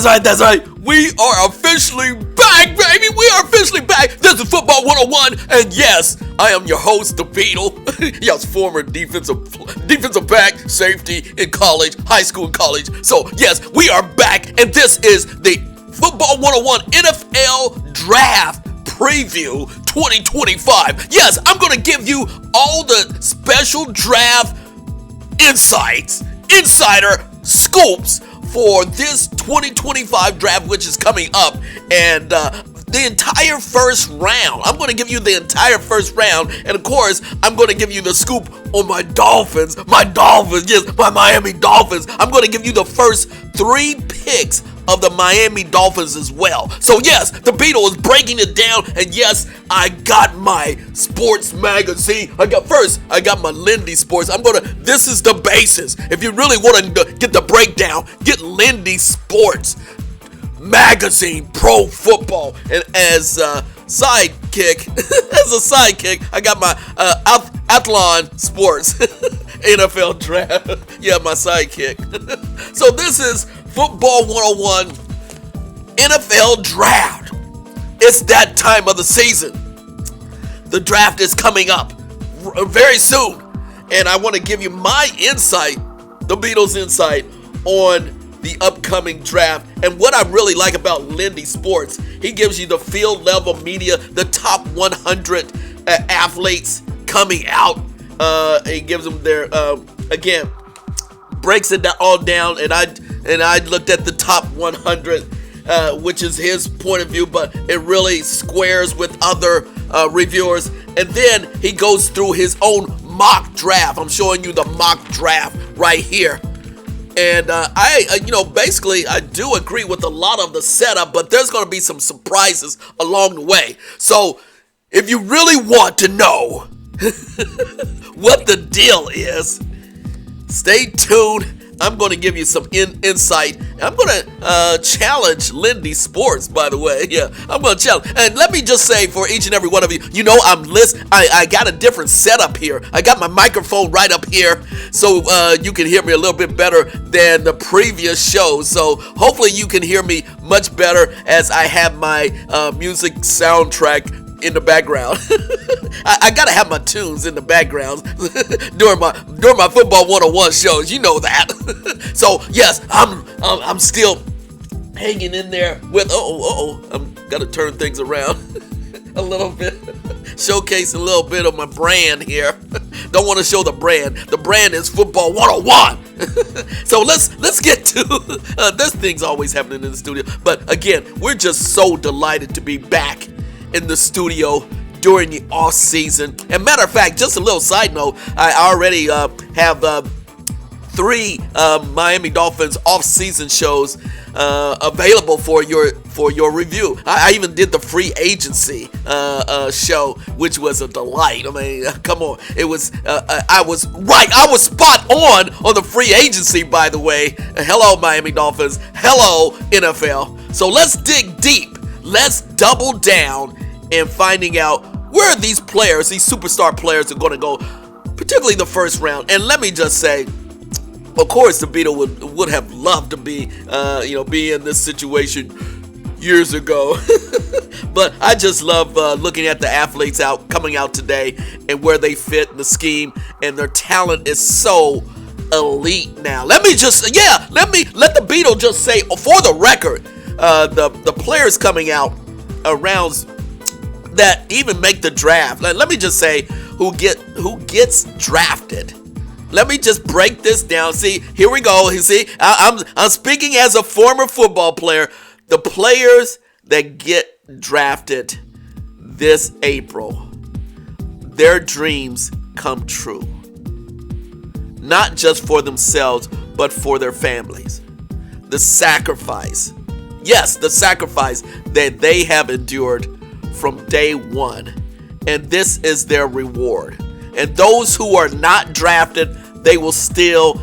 That's right. We are officially back, baby. We are officially back. This is Football 101, and yes, I am your host, the Beetle. Yes, former defensive back, safety in college, high school and college. So yes, we are back, and this is the Football 101 NFL Draft Preview 2025. Yes, I'm going to give you all the special draft insights, insider scoops for this 2025 draft, which is coming up, and the entire first round. I'm going to give you the entire first round, and of course, I'm going to give you the scoop on my Dolphins, yes, my Miami Dolphins. I'm going to give you the first 3 picks of the Miami Dolphins as well. So yes, the Beetle is breaking it down, and yes, I got my sports magazine. I got my Lindy Sports. This is the basis. If you really want to get the breakdown, get Lindy Sports magazine, pro football. And as a sidekick, I got my Athlon Sports NFL draft. Yeah, my sidekick. So this is Football 101 NFL Draft. It's that time of the season. The draft is coming up very soon, and I want to give you my insight, the Beatles' insight on the upcoming draft. And what I really like about Lindy Sports, he gives you the field level media, the top 100 athletes coming out. He gives them their again, breaks it all down, and I looked at the top 100, which is his point of view, but it really squares with other reviewers. And then he goes through his own mock draft. I'm showing you the mock draft right here. And basically, I do agree with a lot of the setup, but there's going to be some surprises along the way. So if you really want to know what the deal is, stay tuned. I'm going to give you some insight. I'm going to challenge Lindy Sports, by the way. Yeah, I'm going to challenge. And let me just say for each and every one of you, I got a different setup here. I got my microphone right up here, so you can hear me a little bit better than the previous show. So hopefully you can hear me much better as I have my music soundtrack in the background. I gotta have my tunes in the background during my Football 101 shows. You know that. So yes, I'm still hanging in there with. I'm gotta turn things around a little bit, showcase a little bit of my brand here. Don't want to show the brand. The brand is Football 101. So let's get to this thing's always happening in the studio. But again, we're just so delighted to be back in the studio during the off season. And matter of fact, just a little side note, I already have 3 Miami Dolphins off season shows available for your review. I even did the free agency show, which was a delight. I mean, come on, it was. I was right. I was spot on the free agency. By the way, hello Miami Dolphins. Hello NFL. So let's dig deep. Let's double down in finding out where these players, these superstar players, are going to go, particularly the first round. And let me just say, of course, the Beetle would have loved to be in this situation years ago. But I just love looking at the athletes coming out today and where they fit in the scheme, and their talent is so elite now. Let the Beetle just say, for the record, the players coming out around that even make the draft. Let me just say who gets drafted. Let me just break this down. See, here we go. You see, I'm speaking as a former football player. The players that get drafted this April, their dreams come true. Not just for themselves, but for their families. The sacrifice. Yes, the sacrifice that they have endured from day one. And this is their reward. And those who are not drafted, they will still,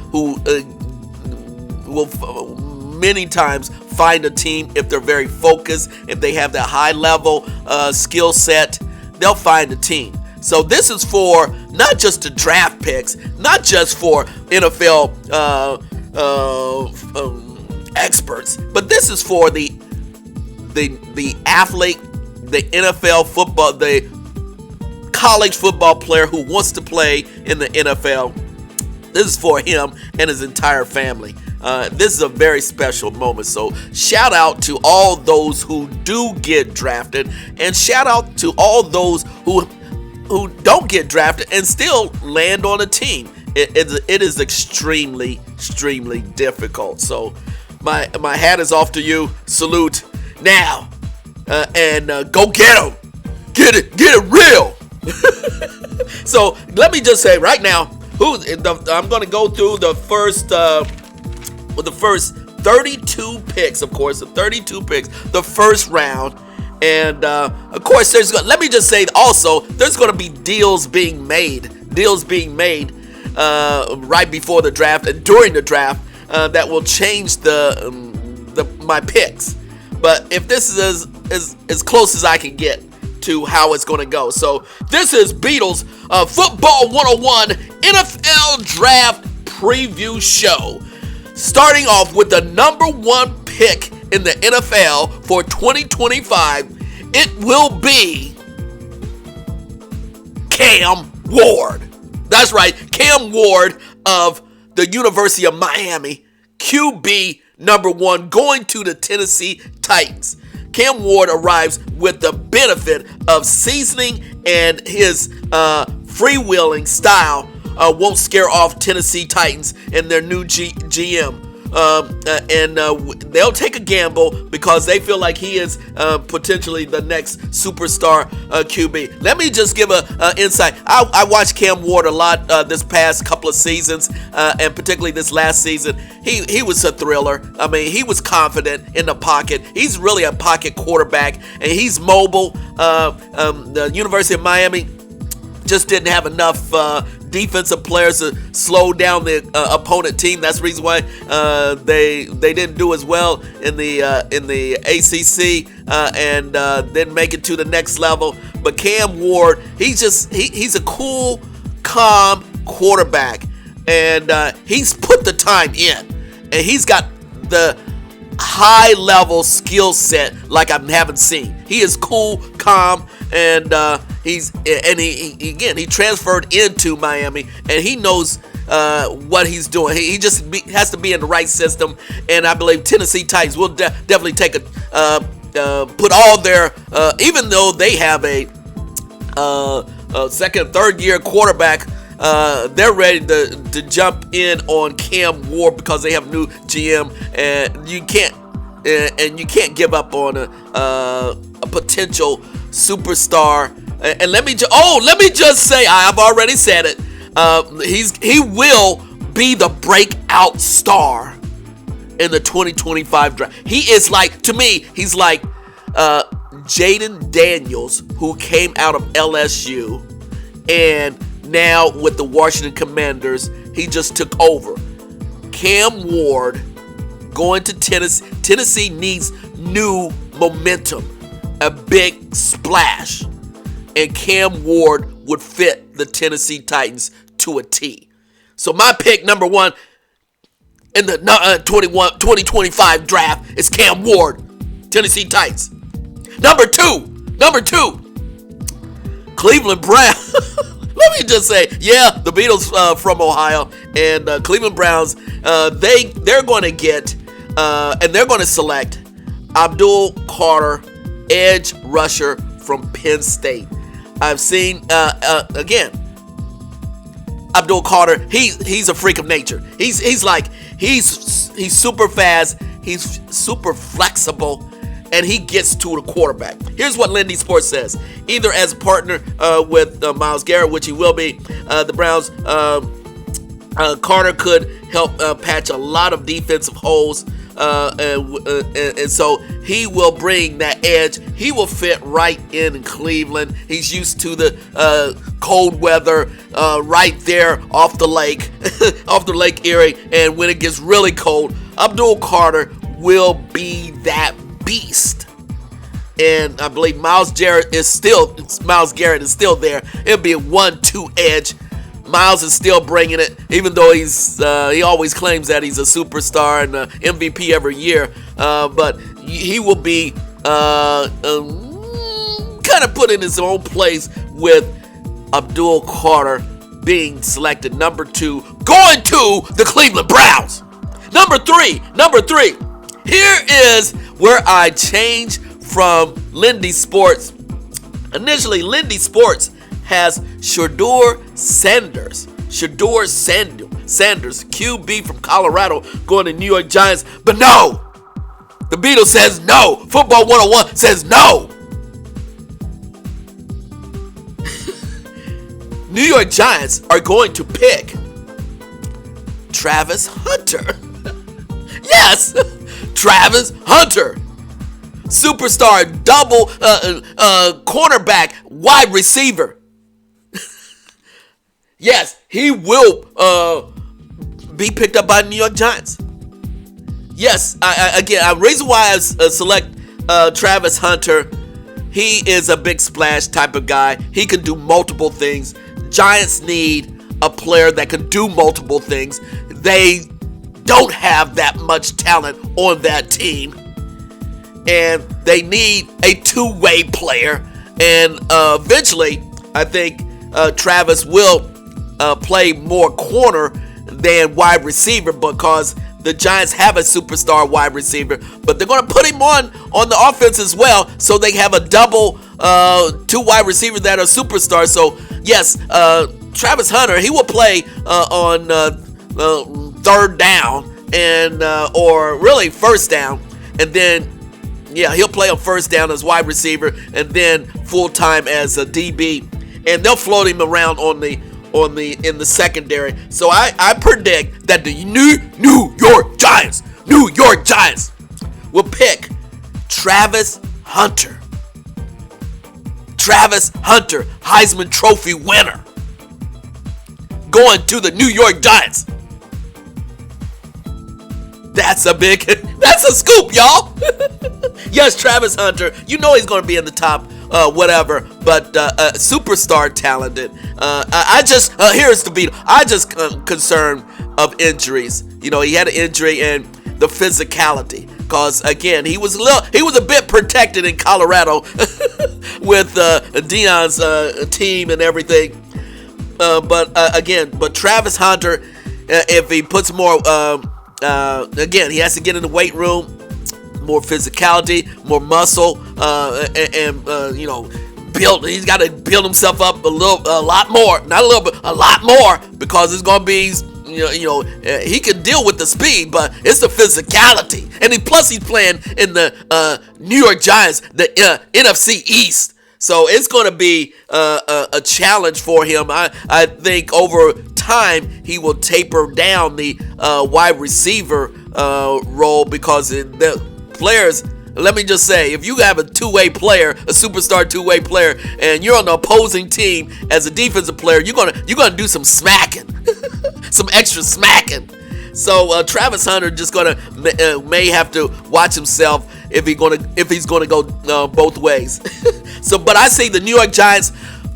many times find a team if they're very focused, if they have that high level skill set, they'll find a team. So this is for not just the draft picks, not just for NFL experts, but this is for the athlete, the NFL football, the college football player who wants to play in the NFL. This is for him and his entire family. This is a very special moment. So shout out to all those who do get drafted, and shout out to all those who don't get drafted and still land on a team. It is extremely difficult. So my hat is off to you. Salute now, and go get them. Get it real. So let me just say right now, I'm going to go through the first 32 picks, of course, the 32 picks, the first round. And of course, let me just say also, there's going to be deals being made right before the draft and during the draft that will change my picks. But if this is as close as I can get to how it's going to go. So this is Beetle's Football 101 NFL Draft Preview Show. Starting off with the number 1 pick in the NFL for 2025, it will be Cam Ward. That's right, Cam Ward of the University of Miami, QB number 1, going to the Tennessee Titans. Cam Ward arrives with the benefit of seasoning, and his freewheeling style won't scare off Tennessee Titans and their new GM. They'll take a gamble because they feel like he is potentially the next superstar QB. Let me just give a insight. I watched Cam Ward a lot this past couple of seasons, and particularly this last season. He was a thriller. I mean, he was confident in the pocket. He's really a pocket quarterback, and he's mobile. The University of Miami just didn't have enough defensive players to slow down the opponent team. That's the reason why they didn't do as well in the ACC and didn't make it to the next level. But Cam Ward, he's a cool, calm quarterback, and he's put the time in, and he's got the high level skill set like I haven't seen. He is cool, calm, and he transferred into Miami, and he knows what he's doing. He just has to be in the right system, and I believe Tennessee Titans will definitely take put all their even though they have a second, third year quarterback. They're ready to jump in on Cam Ward because they have a new GM, and you can't give up on a potential superstar. And let me just say, I've already said it. He will be the breakout star in the 2025 draft. He is like, to me, he's like Jaden Daniels, who came out of LSU, and now with the Washington Commanders, he just took over. Cam Ward going to Tennessee. Tennessee needs new momentum, a big splash, and Cam Ward would fit the Tennessee Titans to a T. So my pick number 1 in the 2025 draft is Cam Ward, Tennessee Titans. Number two, Cleveland Browns. Let me just say, the Beatles from Ohio, and Cleveland Browns, they're going to get and they're going to select Abdul Carter, edge rusher from Penn State. I've seen again, Abdul Carter. He's a freak of nature. He's super fast. He's super flexible, and he gets to the quarterback. Here's what Lindy Sports says. Either as a partner with Myles Garrett, which he will be, the Browns, Carter could help patch a lot of defensive holes, and so he will bring that edge. He will fit right in Cleveland. He's used to the cold weather right there off the lake, off the Lake Erie, and when it gets really cold, Abdul Carter will be that beast. And I believe Myles Garrett is still there. It'll be a 1-2 edge. Miles is still bringing it, even though he always claims that he's a superstar and MVP every year. But he will be kind of put in his own place with Abdul Carter being selected number 2, going to the Cleveland Browns. Number three. Here is where I change from Lindy Sports. Initially, Lindy Sports has Shedeur Sanders, QB from Colorado, going to New York Giants. But no, the Beetle says no. Football 101 says no. New York Giants are going to pick Travis Hunter. Yes, Travis Hunter. Superstar, double cornerback, wide receiver. Yes, he will be picked up by New York Giants. Yes, the reason why I select Travis Hunter, he is a big splash type of guy. He can do multiple things. Giants need a player that can do multiple things. They don't have that much talent on that team, and they need a two-way player. And eventually, I think Travis will play more corner than wide receiver, because the Giants have a superstar wide receiver, but they're going to put him on the offense as well, so they have a double two wide receivers that are superstars. So yes, Travis Hunter, he will play on third down and or really first down, and then he'll play on first down as wide receiver, and then full time as a DB, and they'll float him around in the secondary. So I predict that the New York Giants will pick Travis Hunter. Travis Hunter, Heisman Trophy winner, going to the New York Giants. That's a scoop, y'all. Yes, Travis Hunter, you know he's going to be in the top whatever, but superstar talented. Here's the Beetle. I just concerned of injuries. You know, he had an injury and the physicality, because again, he was a bit protected in Colorado with Deion's team and everything. But Travis Hunter, if he puts more, again, he has to get in the weight room. More physicality, more muscle, and build. He's got to build himself up a lot more, because it's gonna be, he can deal with the speed, but it's the physicality, and plus he's playing in the New York Giants, the NFC East. So it's going to be a challenge for him. I think over time he will taper down the wide receiver role, because the players, let me just say, if you have a two-way player, a superstar two-way player, and you're on the opposing team as a defensive player, you're gonna do some smacking, some extra smacking. So Travis Hunter just may have to watch himself if he's gonna go both ways. But I see the New York Giants,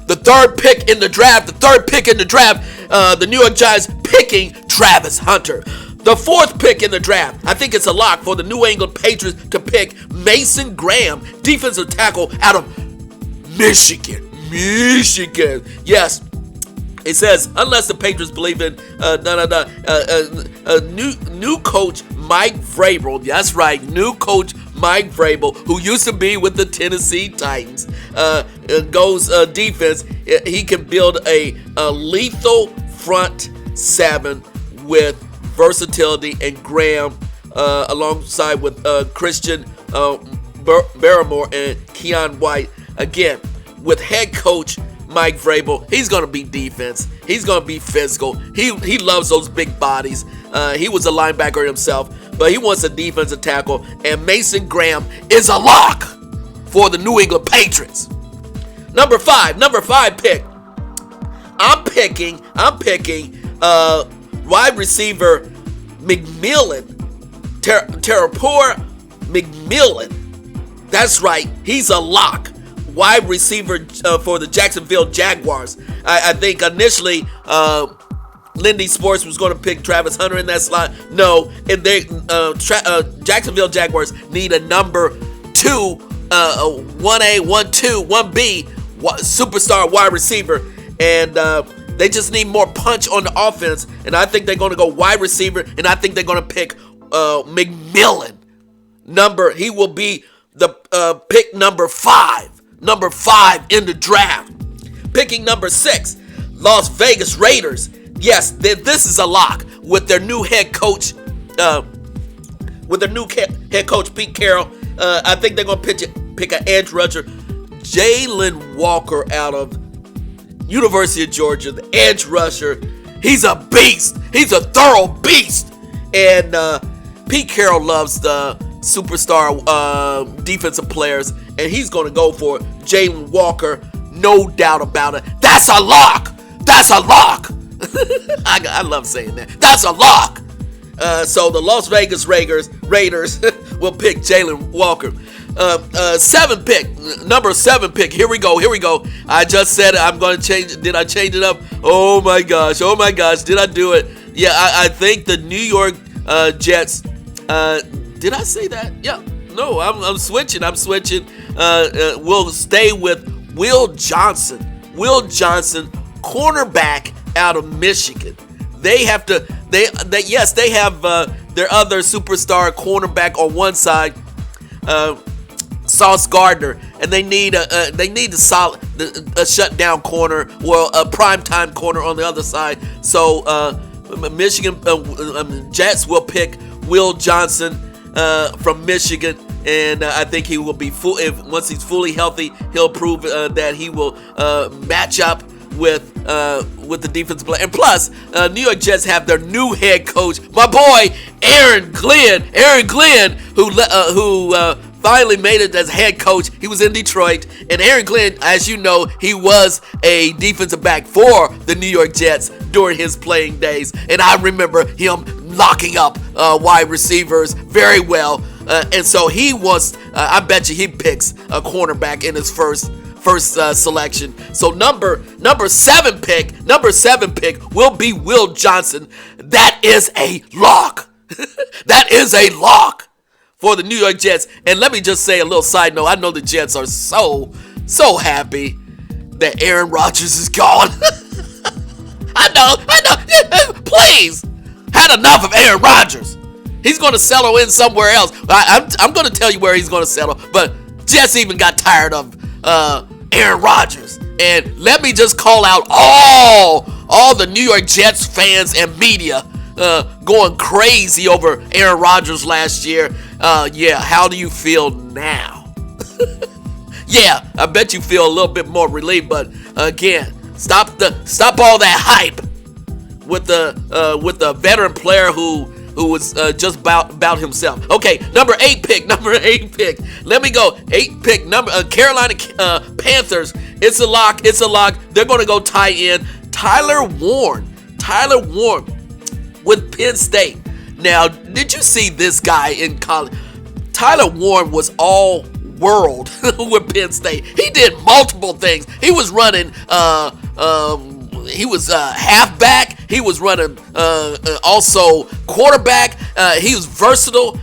the third pick in the draft, the New York Giants picking Travis Hunter. The fourth pick in the draft, I think it's a lock for the New England Patriots to pick Mason Graham, defensive tackle out of Michigan. Yes. It says, unless the Patriots believe in new coach Mike Vrabel. That's right, new coach Mike Vrabel, who used to be with the Tennessee Titans, goes defense. He can build a lethal front seven with versatility, and Graham alongside with Christian Barrymore and Keon White. Again, with head coach Mike Vrabel, he's going to be defense. He's going to be physical. He loves those big bodies. He was a linebacker himself, but he wants a defensive tackle, and Mason Graham is a lock for the New England Patriots. Number five pick. I'm picking wide receiver McMillan, Terrapure McMillan. That's right, he's a lock. wide receiver for the Jacksonville Jaguars. I think initially Lindy Sports was going to pick Travis Hunter in that slot. No, and they Jacksonville Jaguars need a number 2, 1A, 1-2, 1B superstar wide receiver, and they just need more punch on the offense. And I think they're going to go wide receiver, and I think they're going to pick McMillan. He will be the pick number 5 in the draft. Picking number 6, Las Vegas Raiders. Yes, this is a lock with their new head coach. Head coach Pete Carroll. I think they're gonna pick an edge rusher, Jalen Walker out of University of Georgia, the edge rusher. He's a beast. He's a thorough beast. And Pete Carroll loves the superstar defensive players, and he's gonna go for Jalen Walker, no doubt about it. That's a lock. That's a lock. I love saying that. That's a lock. So the Las Vegas Raiders will pick Jalen Walker. Number 7 pick. Here we go. I just said it. I'm going to change it. Did I change it up? Oh my gosh. Did I do it? Yeah, I think the New York Jets. Did I say that? Yeah. No, I'm switching. We'll stay with Will Johnson. Cornerback out of Michigan. They have their other superstar cornerback on one side, Sauce Gardner, and they need a shutdown corner, or a primetime corner on the other side. So Michigan Jets will pick Will Johnson from Michigan. And I think he will be once he's fully healthy, he'll prove that he will match up with the defensive play. And plus, New York Jets have their new head coach, my boy Aaron Glenn, who finally made it as head coach. He was in Detroit, and Aaron Glenn, as you know, he was a defensive back for the New York Jets during his playing days, and I remember him locking up wide receivers very well. And so he wants, I bet you he picks a cornerback in his first selection. So number 7 pick will be Will Johnson. That is a lock. That is a lock for the New York Jets. And let me just say a little side note. I know the Jets are so happy that Aaron Rodgers is gone. I know. Please, had enough of Aaron Rodgers. He's going to settle in somewhere else. I'm going to tell you where he's going to settle. But Jets even got tired of Aaron Rodgers. And let me just call out all the New York Jets fans and media going crazy over Aaron Rodgers last year. Yeah, how do you feel now? Yeah, I bet you feel a little bit more relieved. But again, stop all that hype with the veteran player who was just about himself. Okay, number 8 pick. Let me go. 8 pick. Carolina Panthers. It's a lock. They're going to go tight end Tyler Warren with Penn State. Now, did you see this guy in college? Tyler Warren was all world with Penn State. He did multiple things. He was running he was halfback. He was running also quarterback. He was versatile.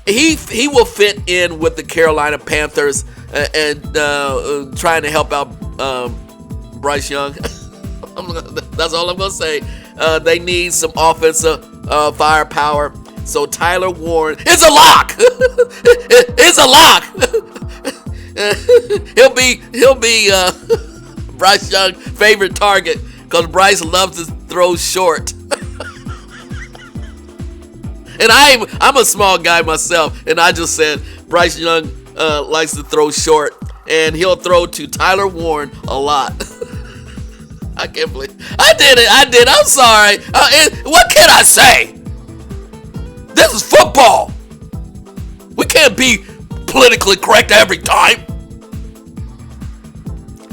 He will fit in with the Carolina Panthers and trying to help out Bryce Young. That's all I'm going to say. They need some offensive firepower. So Tyler Warren is a lock. It's a lock. He'll be Bryce Young's favorite target because Bryce loves to throw short. And I'm a small guy myself, and I just said Bryce Young likes to throw short, and he'll throw to Tyler Warren a lot. I can't believe I did it. I'm sorry. What can I say? This is football. We can't be politically correct every time.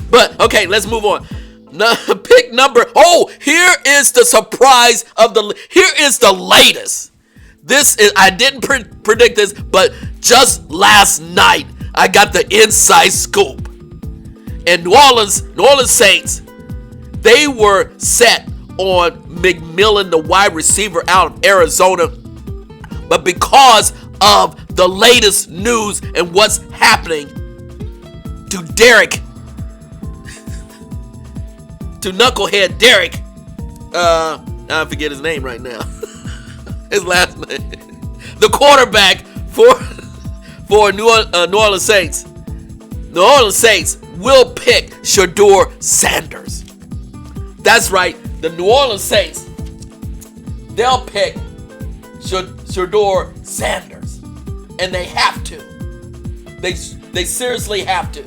But okay, let's move on. Pick number. Oh, here is the surprise of the. Here is the latest. This is. I didn't predict this, but just last night I got the inside scoop. And New Orleans Saints, they were set on McMillan, the wide receiver out of Arizona. But because of the latest news and what's happening to Derek, to Knucklehead Derek, I forget his name right now. His last name. The quarterback for New Orleans Saints. New Orleans Saints will pick Shedeur Sanders. That's right. The New Orleans Saints, they'll pick Shedeur Sanders. And they have to. They seriously have to.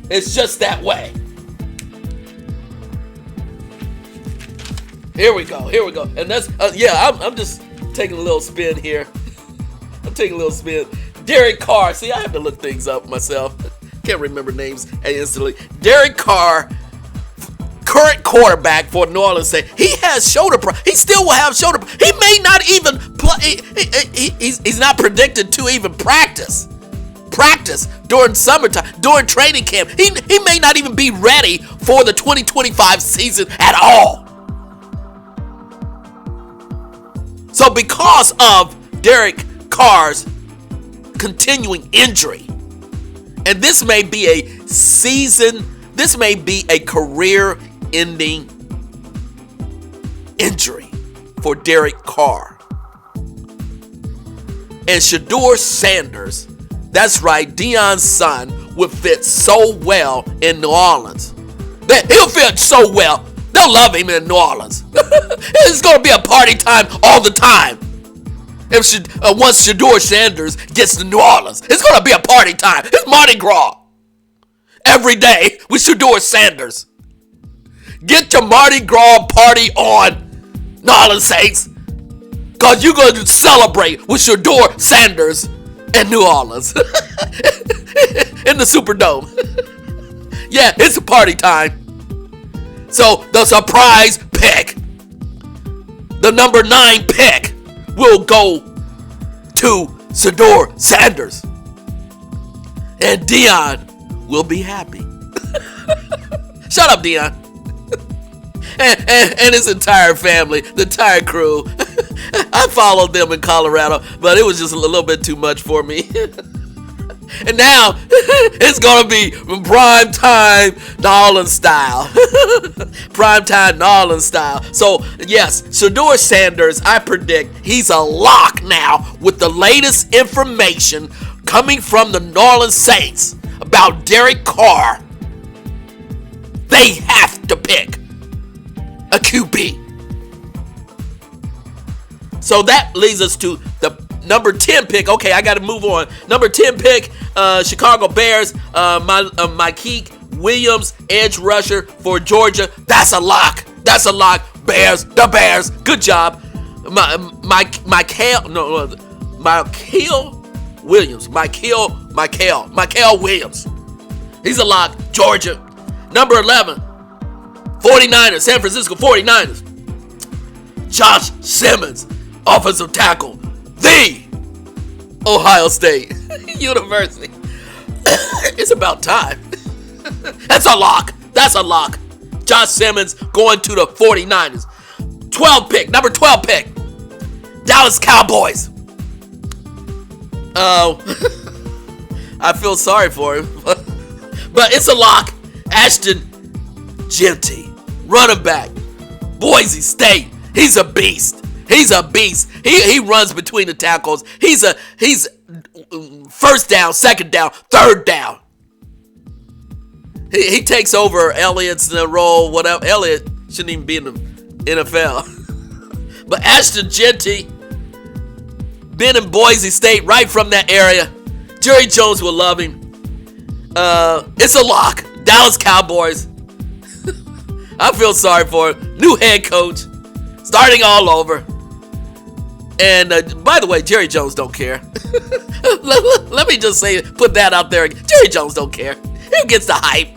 It's just that way. Here we go. And that's, I'm just taking a little spin here. I'm taking a little spin. Derek Carr. See, I have to look things up myself. Can't remember names instantly. Derek Carr, current quarterback for New Orleans Saints. He has shoulder problems. He still will have shoulder problems. He may not even play. He's not predicted to even practice during summertime, during training camp. He may not even be ready for the 2025 season at all. So because of Derek Carr's continuing injury, and this may be a career-ending injury for Derek Carr. And Shedeur Sanders, that's right, Deion's son, would fit so well in New Orleans. He'll fit so well. They'll love him in New Orleans. It's going to be a party time all the time. Once Shedeur Sanders gets to New Orleans, it's going to be a party time. It's Mardi Gras. Every day with Shedeur Sanders. Get your Mardi Gras party on, New Orleans Saints. Because you're going to celebrate with Shedeur Sanders in New Orleans. In the Superdome. Yeah, it's a party time. So the surprise pick, the number 9 pick, will go to Shedeur Sanders. And Deion will be happy. Shut up, Deion. And his entire family, the entire crew. I followed them in Colorado, but it was just a little bit too much for me. And now it's gonna be prime time New Orleans style. Prime time New Orleans style. So yes, Shedeur Sanders, I predict he's a lock now with the latest information coming from the New Orleans Saints about Derek Carr. They have to pick a QB. So that leads us to the number 10 pick. Okay, I got to move on. Number 10 pick, Chicago Bears, Mike Williams, edge rusher for Georgia. That's a lock. Bears, the Bears. Good job. Michael Williams. He's a lock. Georgia. Number 11, 49ers, San Francisco 49ers. Josh Simmons, offensive tackle, the Ohio State University. It's about time. That's a lock. Josh Simmons going to the 49ers. Number 12 pick, Dallas Cowboys. Oh, I feel sorry for him, but it's a lock. Ashton Jeanty, running back, Boise State. He's a beast. He runs between the tackles. He's first down, second down, third down. He takes over Elliott's role. Whatever. Elliott shouldn't even be in the NFL. But Ashton Jeanty, been in Boise State, right from that area. Jerry Jones will love him. It's a lock. Dallas Cowboys. I feel sorry for him. New head coach. Starting all over. And by the way, Jerry Jones don't care. Let me just say, put that out there. Jerry Jones don't care. He gets the hype.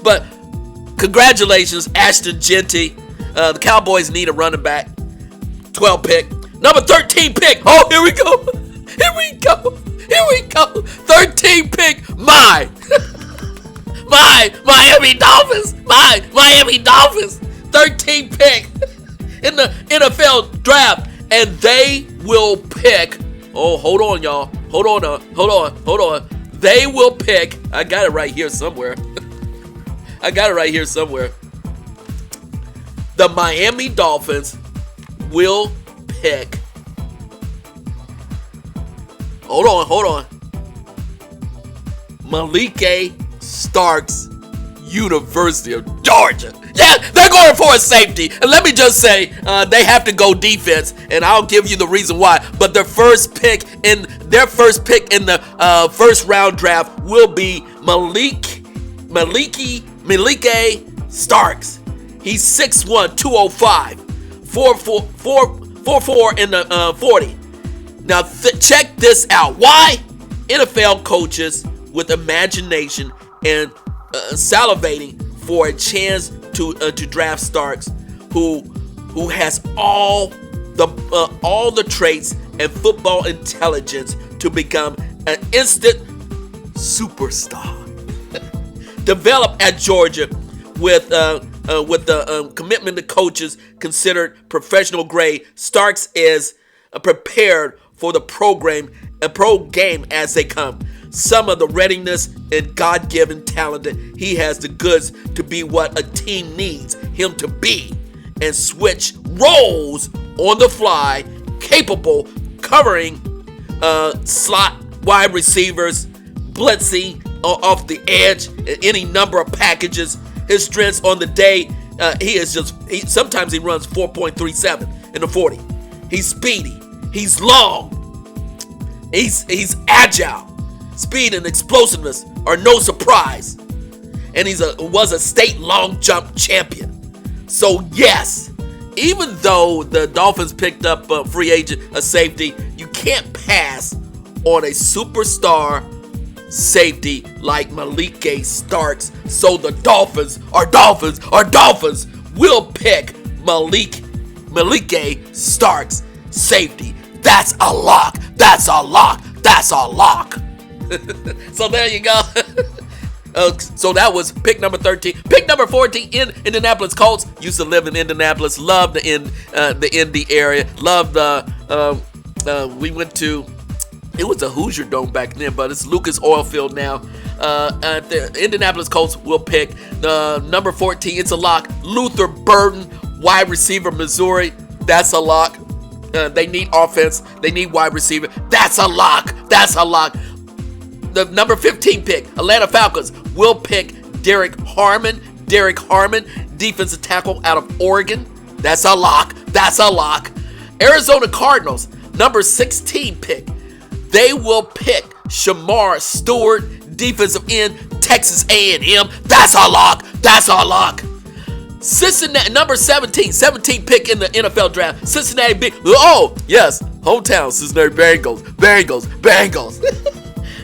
But congratulations, Ashton Jeanty. The Cowboys need a running back. 12 pick. Number 13 pick. Oh, here we go. Here we go. 13 pick. My Miami Dolphins. My Miami Dolphins. 13 pick in the NFL draft. And they will pick. Oh, hold on, y'all. Hold on. They will pick. I got it right here somewhere. The Miami Dolphins will pick. Hold on. Malike Starks, University of Georgia. Yeah, they're going for a safety. And let me just say, they have to go defense, and I'll give you the reason why. But their first pick in the first round draft will be Malike Starks. He's 6'1", 205, 4'4" in the 40. Now check this out. Why? NFL coaches with imagination and salivating for a chance to draft Starks, who has all the traits and football intelligence to become an instant superstar. Developed at Georgia with the commitment to coaches considered professional grade, Starks is prepared for the pro game as they come. Some of the readiness and God-given talent, he has the goods to be what a team needs him to be, and switch roles on the fly, capable covering slot wide receivers, blitzing off the edge, any number of packages. His strengths on the day, sometimes he runs 4.37 in the 40. He's speedy. He's long. He's agile. Speed and explosiveness are no surprise. And was a state long jump champion. So yes, even though the Dolphins picked up a free agent, a safety, you can't pass on a superstar safety like Malike Starks. So the Dolphins will pick Malike Starks safety. That's a lock. So there you go. So that was pick number 13. Pick number 14 in Indianapolis Colts. Used to live in Indianapolis. Loved the Indy area. Loved we went to, it was a Hoosier Dome back then, but it's Lucas Oil Field now. The Indianapolis Colts will pick number 14. It's a lock. Luther Burden, wide receiver, Missouri. That's a lock. They need offense. They need wide receiver. That's a lock. The number 15 pick, Atlanta Falcons, will pick Derek Harmon, defensive tackle out of Oregon. That's a lock. Arizona Cardinals, number 16 pick. They will pick Shamar Stewart, defensive end, Texas A&M. That's a lock. Cincinnati, number 17 pick in the NFL draft. Cincinnati hometown Cincinnati Bengals.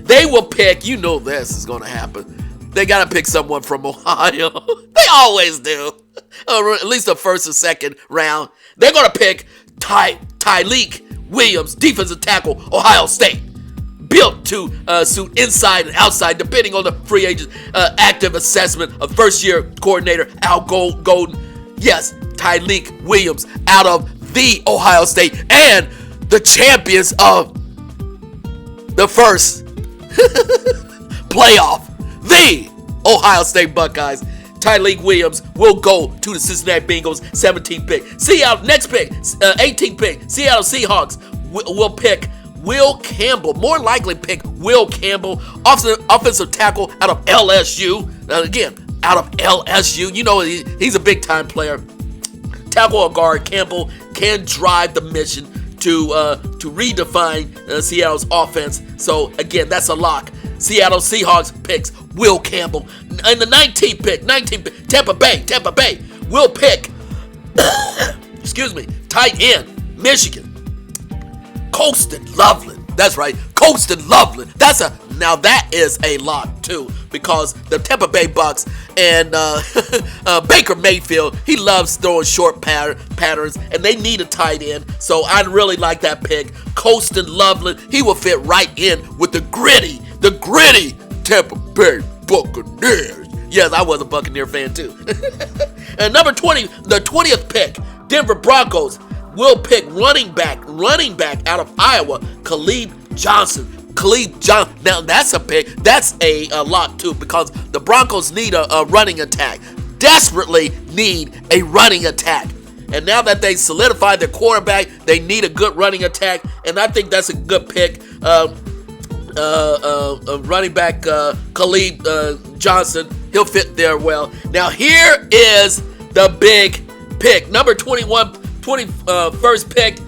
They will pick, you know this is going to happen. They got to pick someone from Ohio. They always do. Or at least the first or second round. They're going to pick Tyleik Williams, defensive tackle, Ohio State. Built to suit inside and outside, depending on the free agent active assessment of first-year coordinator Al Golden. Yes, Tyleik Williams out of the Ohio State and the champions of the first playoff, the Ohio State Buckeyes. Tyleik Williams will go to the Cincinnati Bengals, 17th pick. Seattle, next pick, 18th pick. Seattle Seahawks will pick Will Campbell, more likely pick Will Campbell, offensive tackle out of LSU. Again, out of LSU, you know he's a big-time player. Tackle or guard, Campbell can drive the mission to redefine Seattle's offense. So again, that's a lock. Seattle Seahawks picks Will Campbell. And the 19th pick, Tampa Bay will pick, tight end, Michigan, Colston Loveland. That's right, Colston Loveland. That is a lock too. because the Tampa Bay Bucks and Baker Mayfield, he loves throwing short patterns, and they need a tight end. So I really like that pick. Colston Loveland, he will fit right in with the gritty Tampa Bay Buccaneers. Yes, I was a Buccaneer fan too. And number 20, the 20th pick, Denver Broncos will pick running back out of Iowa, Khalid Johnson. Now that's a pick. That's a lock too, because the Broncos need a running attack. Desperately need a running attack. And now that they solidified their quarterback, they need a good running attack, and I think that's a good pick. Running back Khalid Johnson, he'll fit there well. Now here is the big pick, number 21st pick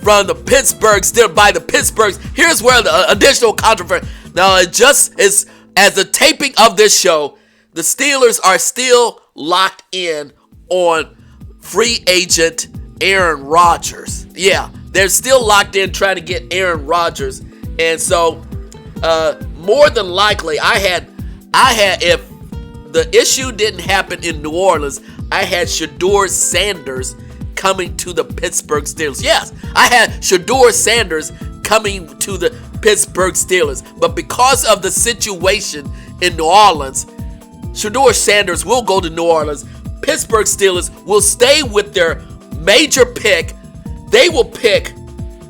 from the Pittsburgh Steelers by the Pittsburghs. Here's where the additional controversy. Now it just is, as the taping of this show, the Steelers are still locked in on free agent Aaron Rodgers. Yeah, they're still locked in trying to get Aaron Rodgers, and so more than likely, I had if the issue didn't happen in New Orleans, I had Shedeur Sanders coming to the Pittsburgh Steelers. Yes, I had Shedeur Sanders coming to the Pittsburgh Steelers, but because of the situation in New Orleans, Shedeur Sanders will go to New Orleans. Pittsburgh Steelers will stay with their major pick. They will pick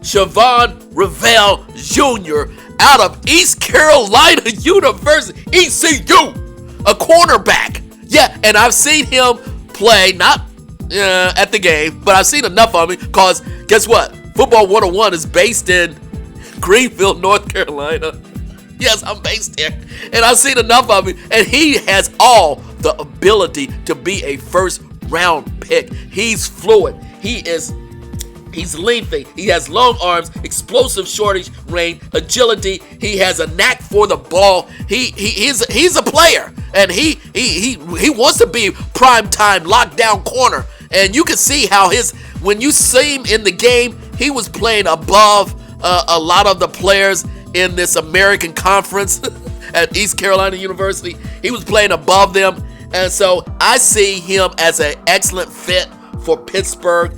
Shavon Revel Jr. out of East Carolina University, ECU, a cornerback. Yeah, and I've seen him play, not at the game, but I've seen enough of him, because guess what? Football 101 is based in Greenville, North Carolina. Yes, I'm based there. And I've seen enough of him, and he has all the ability to be a first-round pick. He's fluid. He's lengthy. He has long arms, explosive shortage range, agility. He has a knack for the ball. He's a player, and he wants to be prime time lockdown corner. And you can see how when you see him in the game, he was playing above a lot of the players in this American Conference at East Carolina University. He was playing above them, and so I see him as an excellent fit for Pittsburgh.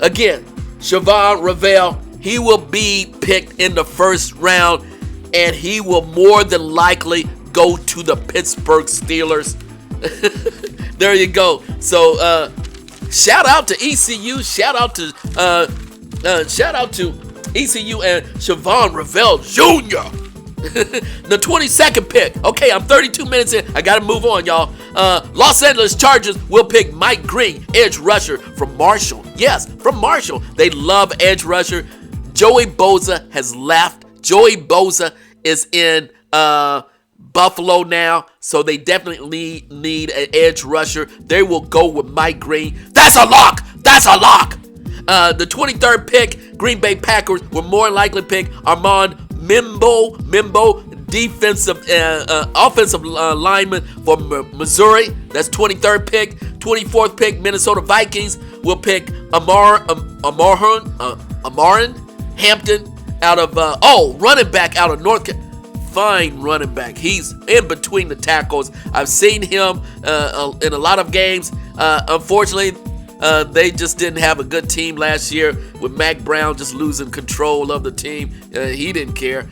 Again, Shavon Revel, he will be picked in the first round, and he will more than likely go to the Pittsburgh Steelers. There you go. So shout out to ECU, shout out to ECU and Shavon Revel Jr. The 22nd pick. Okay, I'm 32 minutes in. I gotta move on, y'all. Los Angeles Chargers will pick Mike Green, edge rusher from Marshall. Yes, from Marshall. They love edge rusher. Joey Bosa has left. Joey Bosa is in Buffalo now, so they definitely need an edge rusher. They will go with Mike Green. That's a lock. That's a lock. The 23rd pick, Green Bay Packers will more likely pick Armand Mimbo, offensive lineman for Missouri. That's 23rd pick. 24th pick, Minnesota Vikings will pick Amarin Hampton out of running back out of North Carolina. Fine running back. He's in between the tackles. I've seen him in a lot of games. Unfortunately, they just didn't have a good team last year with Mac Brown just losing control of the team. He didn't care.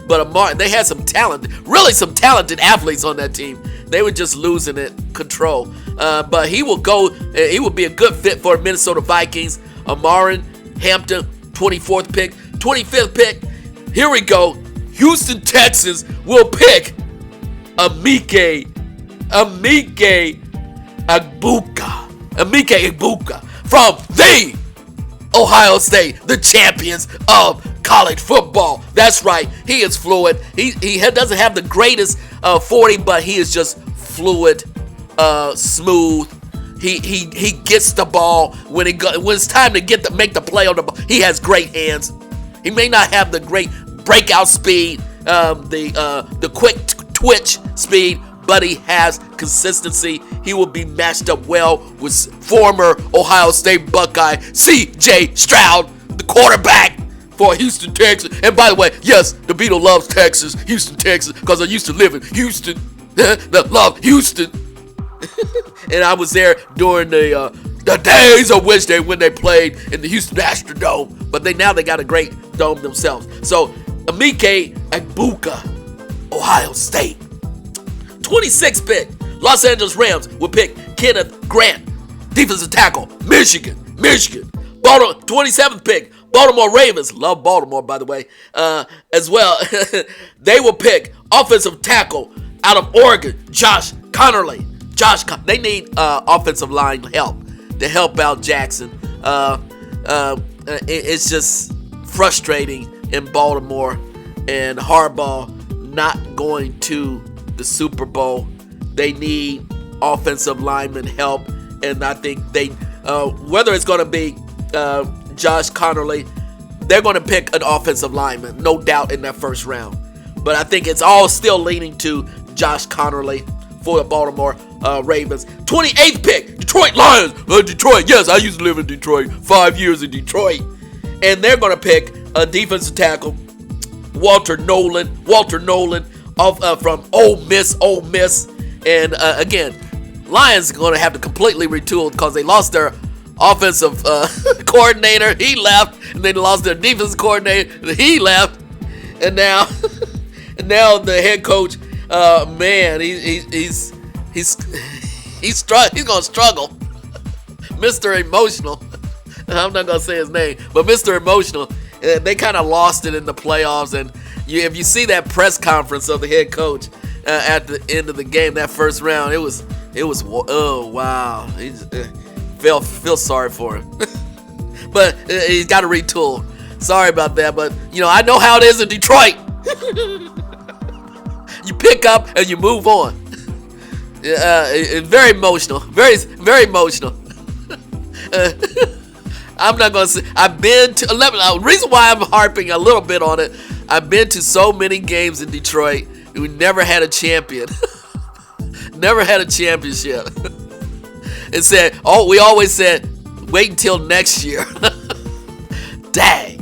But they had some talented athletes on that team. They were just losing control. But he will go. He will be a good fit for Minnesota Vikings. Amarin Hampton, 24th pick. 25th pick. Here we go. Houston Texans will pick Emeka Egbuka from the Ohio State, the champions of college football. That's right. He is fluid. He doesn't have the greatest 40, but he is just fluid, smooth. He gets the ball when it's time to make the play on the ball. He has great hands. He may not have the great breakout speed, the quick twitch speed, but he has consistency. He will be matched up well with former Ohio State Buckeye C.J. Stroud, the quarterback for Houston, Texas. And by the way, yes, the Beetle loves Texas, Houston, Texas, because I used to live in Houston. Love Houston. And I was there during the days of which when they played in the Houston Astrodome. But they got a great dome themselves. So, Emeka Egbuka, Ohio State. 26th pick, Los Angeles Rams will pick Kenneth Grant, defensive tackle, Michigan. 27th pick, Baltimore Ravens, love Baltimore by the way, as well. They will pick offensive tackle out of Oregon, Josh Connerly. They need offensive line help to help out Jackson. It's just frustrating in Baltimore and Harbaugh not going to the Super Bowl. They need offensive lineman help, and I think whether it's going to be Josh Connerly, they're going to pick an offensive lineman, no doubt, in that first round. But I think it's all still leaning to Josh Connerly for the Baltimore Ravens. 28th pick, Detroit Lions. Detroit, yes, I used to live in Detroit. 5 years in Detroit. And they're going to pick a defensive tackle, Walter Nolan from Ole Miss. And again, Lions are going to have to completely retool because they lost their offensive coordinator. He left. And they lost their defensive coordinator. He left. And now the head coach, man, he's going to struggle. Mr. Emotional. I'm not going to say his name, but Mr. Emotional. They kind of lost it in the playoffs. And if you see that press conference of the head coach at the end of the game, that first round, it was oh wow. Feel sorry for him. But he's got to retool. Sorry about that, but I know how it is in Detroit. You pick up and you move on. Very emotional. Very, very emotional. I'm not going to say. I've been to 11. The reason why I'm harping a little bit on it, I've been to so many games in Detroit. We never had a champion. Never had a championship. It said, we always said, wait until next year. Dang.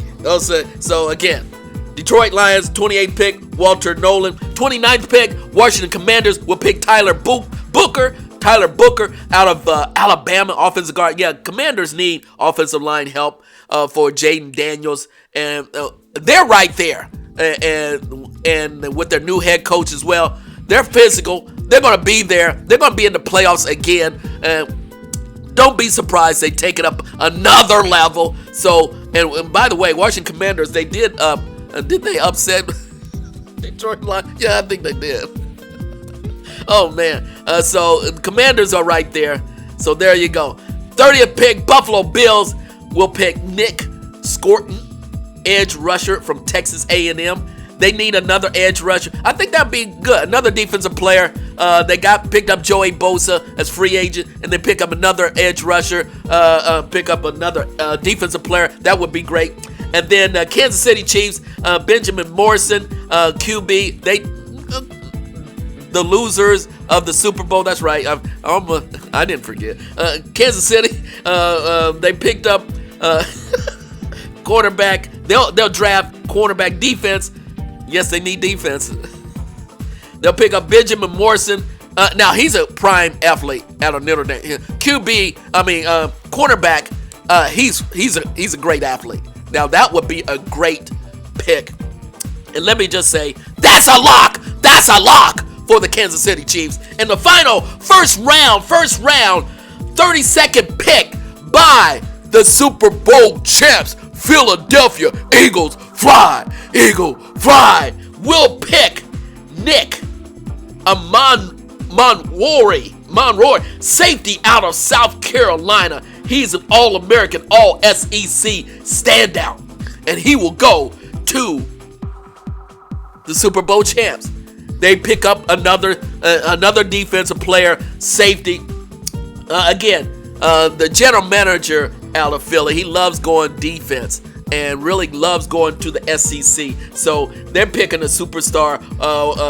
So again, Detroit Lions, 28th pick, Walter Nolan. 29th pick, Washington Commanders will pick Tyler Booker out of Alabama, offensive guard. Yeah, Commanders need offensive line help for Jaden Daniels, and they're right there. And with their new head coach as well, they're physical. They're going to be there. They're going to be in the playoffs again. Don't be surprised they take it up another level. So, and by the way, Washington Commanders, they did they upset Detroit Lions? Yeah, I think they did. Oh, man. So, Commanders are right there. So, there you go. 30th pick, Buffalo Bills will pick Nick Scorton, edge rusher from Texas A&M. They need another edge rusher. I think that'd be good. Another defensive player. They picked up Joey Bosa as free agent, and they pick up another edge rusher. Pick up another defensive player. That would be great. And then Kansas City Chiefs, Benjamin Morrison, QB. The losers of the Super Bowl. That's right. I didn't forget. Kansas City. They picked up quarterback. They'll draft quarterback defense. Yes, they need defense. They'll pick up Benjamin Morrison. Now he's a prime athlete out of Notre Dame. Cornerback. He's a great athlete. Now that would be a great pick. And let me just say, that's a lock. That's a lock for the Kansas City Chiefs. And the final first round, 32nd pick by the Super Bowl champs, Philadelphia Eagles. Fly, Eagle, fly. We'll pick Nick Monroy, safety out of South Carolina. He's an All-American, All-SEC standout, and he will go to the Super Bowl champs. They pick up another defensive player, safety. The general manager out of Philly, he loves going defense and really loves going to the SEC. So they're picking a superstar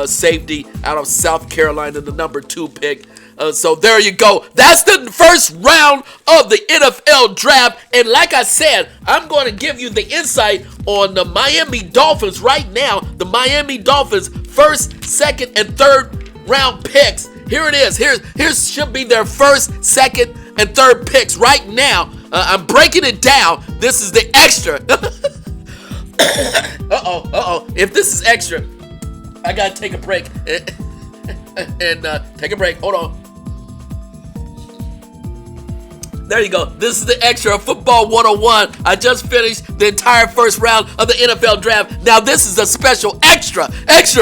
safety out of South Carolina, the number 2 pick. So there you go. That's the first round of the NFL draft. And like I said, I'm going to give you the insight on the Miami Dolphins right now. The Miami Dolphins first, second, and third round picks. Here it is. Here should be their first, second, and third picks right now. I'm breaking it down. This is the extra. Uh-oh. If this is extra, I gotta take a break and take a break. Hold on. There you go. This is the extra of Football 101. I just finished the entire first round of the NFL draft. Now this is a special extra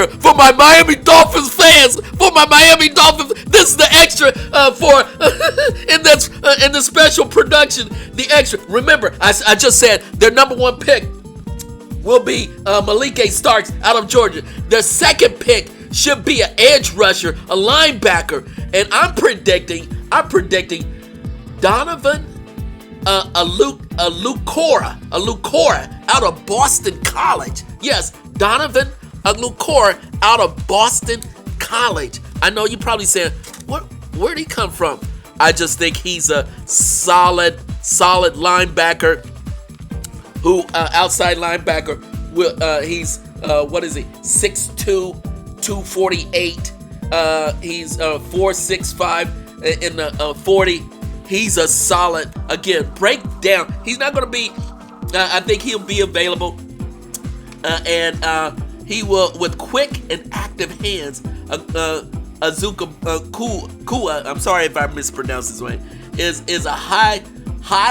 for my Miami Dolphins fans. For my Miami Dolphins, this is the extra for in the special production. The extra. Remember, I just said their number one pick will be Malik Starks out of Georgia. Their second pick should be an edge rusher, a linebacker, and I'm predicting Donovan Alukora out of Boston College. Yes, Donovan Alukora out of Boston College. I know you're probably saying, where'd he come from? I just think he's a solid linebacker. Who outside linebacker? He's what is he? 6'2", 248. He's 4'6'5" in the 40. He's a solid. Again, breakdown. He's not going to be. I think he'll be available, and he will with quick and active hands. Azuka Kua. I'm sorry if I mispronounced his name. Is a high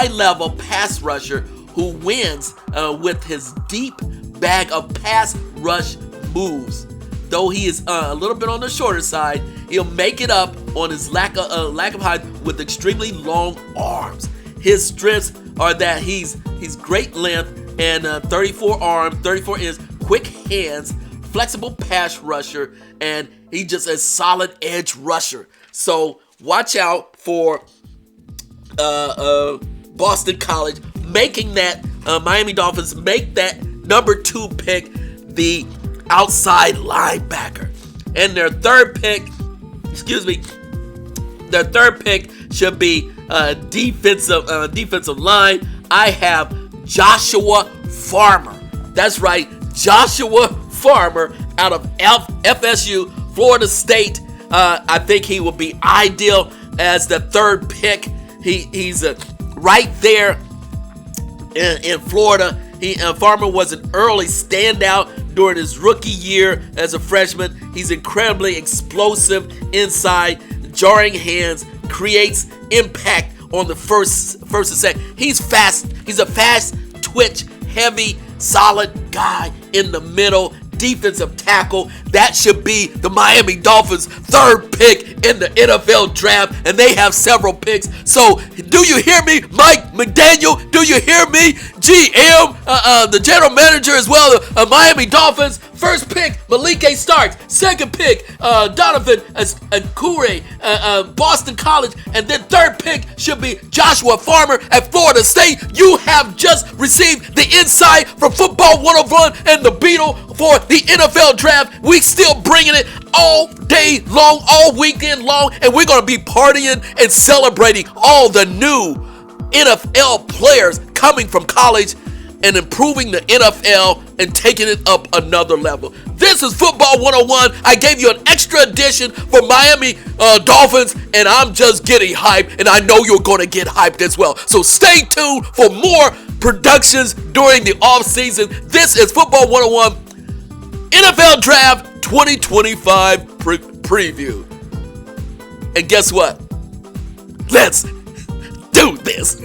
level pass rusher who wins with his deep bag of pass rush moves. Though he is a little bit on the shorter side, he'll make it up on his lack of height with extremely long arms. His strengths are that he's great length and 34 arms, 34 inches, quick hands, flexible pass rusher, and he's just a solid edge rusher. So watch out for Boston College making that Miami Dolphins make that number 2 pick the outside linebacker. And their third pick should be defensive line. I have Joshua Farmer. That's right, Joshua Farmer out of FSU, Florida State. I think he will be ideal as the third pick. He's right there in Florida. Farmer was an early standout during his rookie year as a freshman. He's incredibly explosive inside, jarring hands, creates impact on the first and second. He's fast. He's a fast twitch, heavy, solid guy in the middle. Defensive tackle. That should be the Miami Dolphins' third pick in the NFL draft, and they have several picks. So, do you hear me, Mike McDaniel? Do you hear me, GM, the general manager as well, the Miami Dolphins? First pick, Malik Starks. Second pick, Donovan Alukora, Boston College. And then third pick should be Joshua Farmer at Florida State. You have just received the insight from Football 101 and the Beetle for the NFL draft. We still bringing it all day long, all weekend long. And we're going to be partying and celebrating all the new NFL players coming from college and improving the NFL and taking it up another level. This is Football 101. I gave you an extra edition for Miami Dolphins, and I'm just getting hyped, and I know you're going to get hyped as well. So stay tuned for more productions during the offseason. This is Football 101 NFL Draft 2025 preview. And guess what? Let's do this.